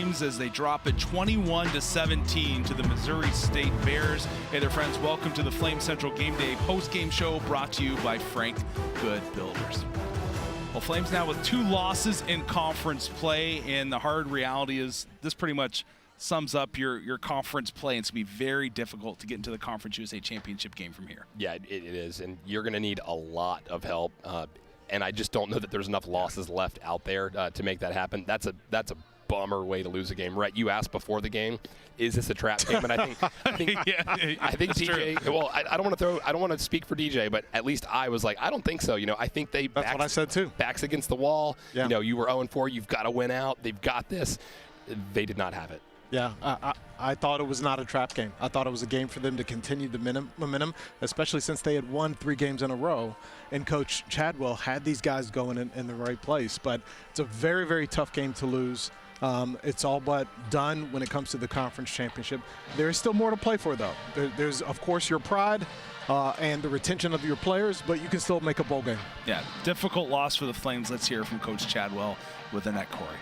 Flames as they drop it 21-17 to the Missouri State Bears. Hey there, friends. Welcome to the Flame Central Game Day post-game show brought to you by Frank Good Builders. Well, Flames now with 2 losses in conference play, and the hard reality is this pretty much sums up your conference play. It's going to be very difficult to get into the Conference USA Championship game from here. Yeah, it is, and you're going to need a lot of help. And I just don't know that there's enough losses left out there to make that happen. That's a bummer way to lose a game, right? You asked before the game, is this a trap game? And I think DJ. True. Well, I don't want to speak for DJ, but at least I was like, I don't think so. You know, I think they. That's what I said too. Backs against the wall. Yeah. You know, you were 0-4. You've got to win out. They've got this. They did not have it. Yeah, I thought it was not a trap game. I thought it was a game for them to continue the momentum, especially since they had won 3 games in a row, and Coach Chadwell had these guys going in the right place. But it's a very, very tough game to lose. It's all but done when it comes to the conference championship. There is still more to play for, though. There's, of course, your pride and the retention of your players, but you can still make a bowl game. Yeah, difficult loss for the Flames. Let's hear from Coach Chadwell with Annette Corey.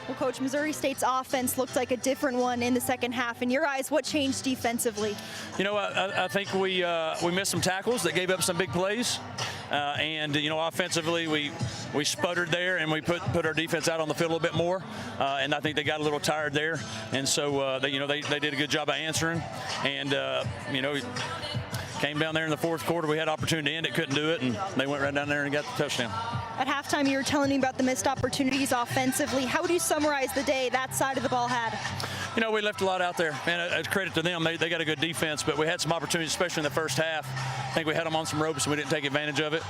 Well, Coach, Missouri State's offense looked like a different one in the second half. In your eyes, what changed defensively? You know, I think we missed some tackles that gave up some big plays. And, you know, offensively, we sputtered there, and we put our defense out on the field a little bit more. And I think they got a little tired there. And so, they did a good job of answering. And, you know, came down there in the fourth quarter. We had opportunity to end it, couldn't do it, and they went right down there and got the touchdown. At halftime, you were telling me about the missed opportunities offensively. How would you summarize the day that side of the ball had? You know, we left a lot out there, and credit to them. They got a good defense, but we had some opportunities, especially in the first half. I think we had them on some ropes, and we didn't take advantage of it.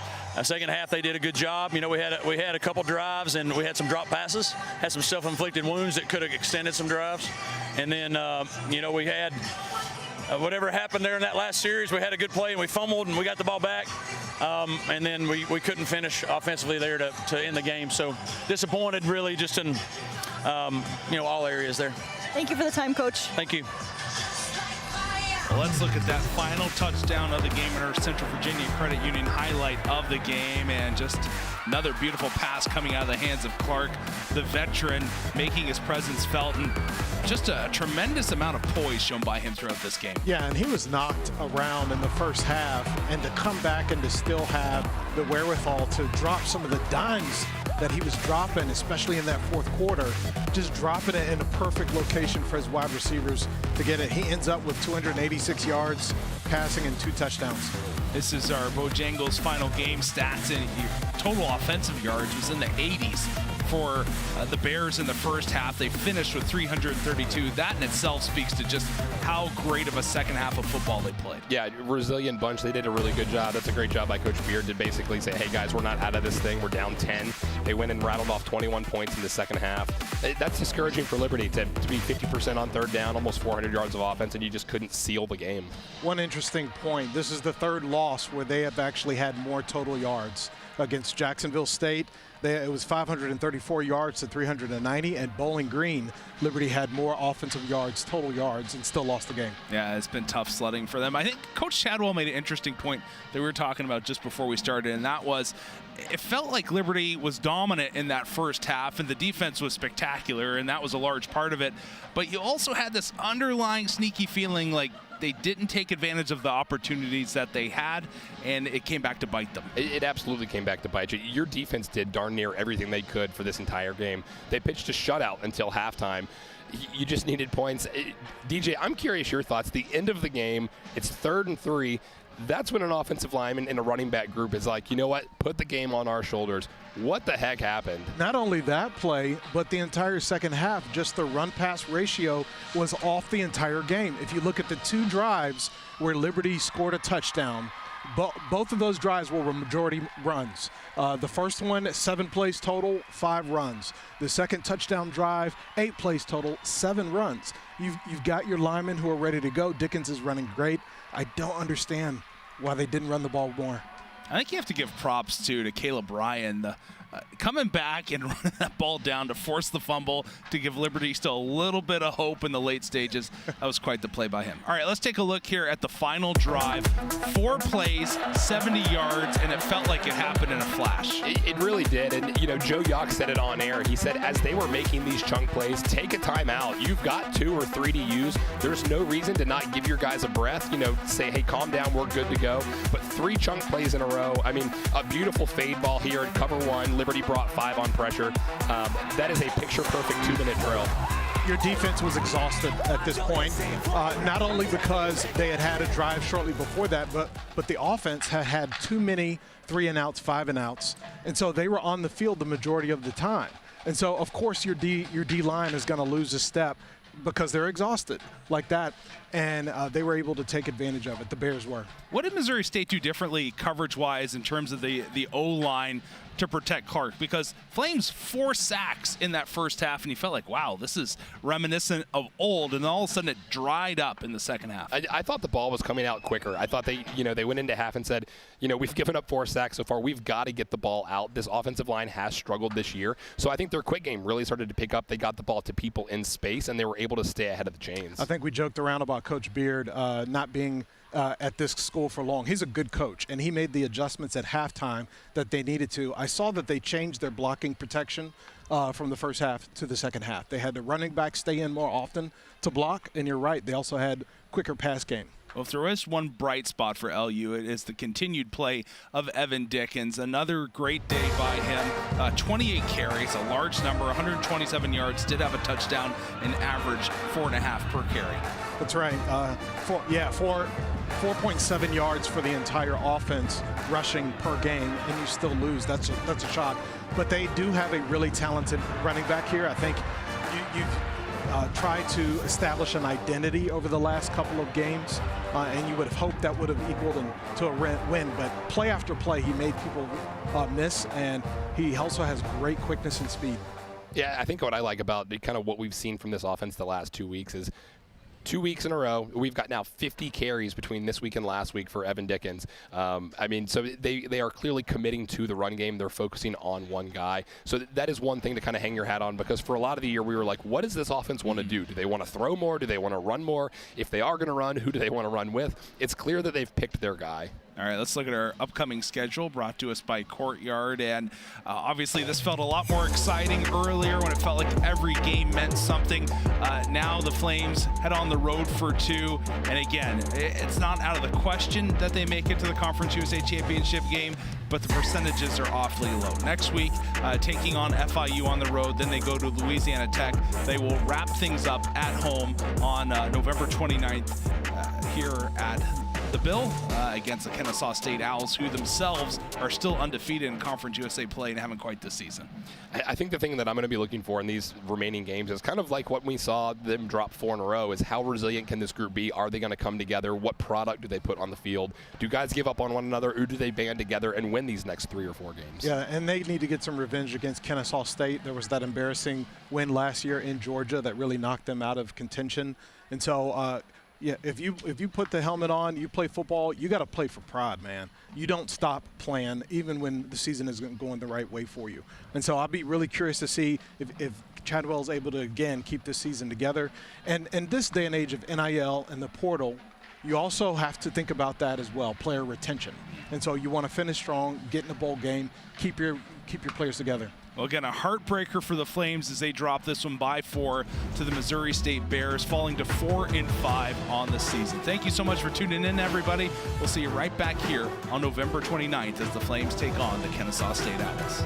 Second half, they did a good job. You know, we had a couple drives, and we had some drop passes, had some self-inflicted wounds that could have extended some drives. And then, you know, we had whatever happened there in that last series, we had a good play, and we fumbled, and we got the ball back. And then we couldn't finish offensively there to end the game. So disappointed, really, just in, you know, all areas there. Thank you for the time, Coach. Thank you. Well, let's look at that final touchdown of the game in our Central Virginia Credit Union highlight of the game, and just another beautiful pass coming out of the hands of Clark, the veteran, making his presence felt, and just a tremendous amount of poise shown by him throughout this game. Yeah, and he was knocked around in the first half, and to come back and to still have the wherewithal to drop some of the dimes that he was dropping, especially in that fourth quarter, just dropping it in a perfect location for his wide receivers to get it. He ends up with 286 yards passing and 2 touchdowns. This is our Bojangles final game stats, and total offensive yards was in the 80s for the Bears in the first half. They finished with 332. That in itself speaks to just how great of a second half of football they played. Yeah, resilient bunch. They did a really good job. That's a great job by Coach Beard to basically say, hey, guys, we're not out of this thing. We're down 10. They went and rattled off 21 points in the second half. That's discouraging for Liberty to be 50% on third down, almost 400 yards of offense, and you just couldn't seal the game. One interesting point, this is the 3rd loss where they have actually had more total yards. Against Jacksonville State, it was 534 yards to 390, and Bowling Green, Liberty had more offensive yards, total yards, and still lost the game. Yeah, it's been tough sledding for them. I think Coach Chadwell made an interesting point that we were talking about just before we started, and that was it felt like Liberty was dominant in that first half, and the defense was spectacular, and that was a large part of it. But you also had this underlying sneaky feeling like they didn't take advantage of the opportunities that they had, and it came back to bite them. It absolutely came back to bite you. Your defense did darn near everything they could for this entire game. They pitched a shutout until halftime. You just needed points. DJ, I'm curious your thoughts. The end of the game, it's 3rd and 3. That's when an offensive lineman in a running back group is like, you know what, put the game on our shoulders. What the heck happened? Not only that play, but the entire second half, just the run-pass ratio was off the entire game. If you look at the 2 drives where Liberty scored a touchdown, both of those drives were majority runs. The first one, 7 plays total, 5 runs. The second touchdown drive, 8 plays total, 7 runs. You've got your linemen who are ready to go. Dickens is running great. I don't understand why they didn't run the ball more. I think you have to give props to Caleb Ryan, coming back and running that ball down to force the fumble to give Liberty still a little bit of hope in the late stages. That was quite the play by him. All right, let's take a look here at the final drive. 4 plays, 70 yards, and it felt like it happened in a flash. It really did. And, Joe Yock said it on air. He said as they were making these chunk plays, take a timeout. You've got 2 or 3 to use. There's no reason to not give your guys a breath, say, hey, calm down, we're good to go. But 3 chunk plays in a row. I mean, a beautiful fade ball here in cover 1. Liberty brought 5 on pressure. That is a picture-perfect 2-minute drill. Your defense was exhausted at this point, not only because they had a drive shortly before that, but the offense had too many 3-and-outs, 5-and-outs, and so they were on the field the majority of the time. And so, of course, your D line is going to lose a step because they're exhausted like that, and they were able to take advantage of it. The Bears were. What did Missouri State do differently coverage-wise in terms of the O-line to protect Clark? Because Flames 4 sacks in that first half, and you felt like, wow, this is reminiscent of old, and all of a sudden it dried up in the second half. I thought the ball was coming out quicker. I thought they went into half and said, we've given up 4 sacks so far. We've got to get the ball out. This offensive line has struggled this year. So I think their quick game really started to pick up. They got the ball to people in space, and they were able to stay ahead of the chains. I think we joked around about Coach Beard not being at this school for long. He's a good coach, and he made the adjustments at halftime that they needed to. I saw that they changed their blocking protection from the first half to the second half. They had the running back stay in more often to block, and you're right, they also had quicker pass game. Well, if there is one bright spot for LU, it is the continued play of Evan Dickens. Another great day by him. 28 carries, a large number, 127 yards, did have a touchdown, and average 4.5 per carry. That's right. 4.7 yards for the entire offense rushing per game, and you still lose. That's a shock. But they do have a really talented running back here. I think you've tried to establish an identity over the last couple of games, and you would have hoped that would have equaled him to a win. But play after play, he made people miss, and he also has great quickness and speed. Yeah, I think what I like about kind of what we've seen from this offense the last 2 weeks is 2 weeks in a row, we've got now 50 carries between this week and last week for Evan Dickens. So they are clearly committing to the run game. They're focusing on one guy. So that is one thing to kind of hang your hat on, because for a lot of the year we were like, what does this offense want to do? Do they want to throw more? Do they want to run more? If they are going to run, who do they want to run with? It's clear that they've picked their guy. All right, let's look at our upcoming schedule brought to us by Courtyard. And obviously this felt a lot more exciting earlier when it felt like every game meant something. Now the Flames head on the road for 2. And again, it's not out of the question that they make it to the Conference USA Championship game, but the percentages are awfully low. Next week, taking on FIU on the road, then they go to Louisiana Tech. They will wrap things up at home on November 29th here at the Bill against the Kennesaw State Owls, who themselves are still undefeated in Conference USA play and haven't quite this season. I think the thing that I'm going to be looking for in these remaining games is kind of like what we saw them drop 4 in a row, is how resilient can this group be? Are they going to come together? What product do they put on the field? Do guys give up on one another, or do they band together and win these next 3 or 4 games? Yeah, and they need to get some revenge against Kennesaw State. There was that embarrassing win last year in Georgia that really knocked them out of contention. And so, yeah, if you put the helmet on, you play football, you got to play for pride, man. You don't stop playing even when the season isn't going the right way for you. And so I'll be really curious to see if Chadwell is able to, again, keep this season together. And in this day and age of NIL and the portal, you also have to think about that as well, player retention. And so you want to finish strong, get in a bowl game, keep your players together. Well, again, a heartbreaker for the Flames as they drop this one by 4 to the Missouri State Bears, falling to 4-5 on the season. Thank you so much for tuning in, everybody. We'll see you right back here on November 29th as the Flames take on the Kennesaw State Owls.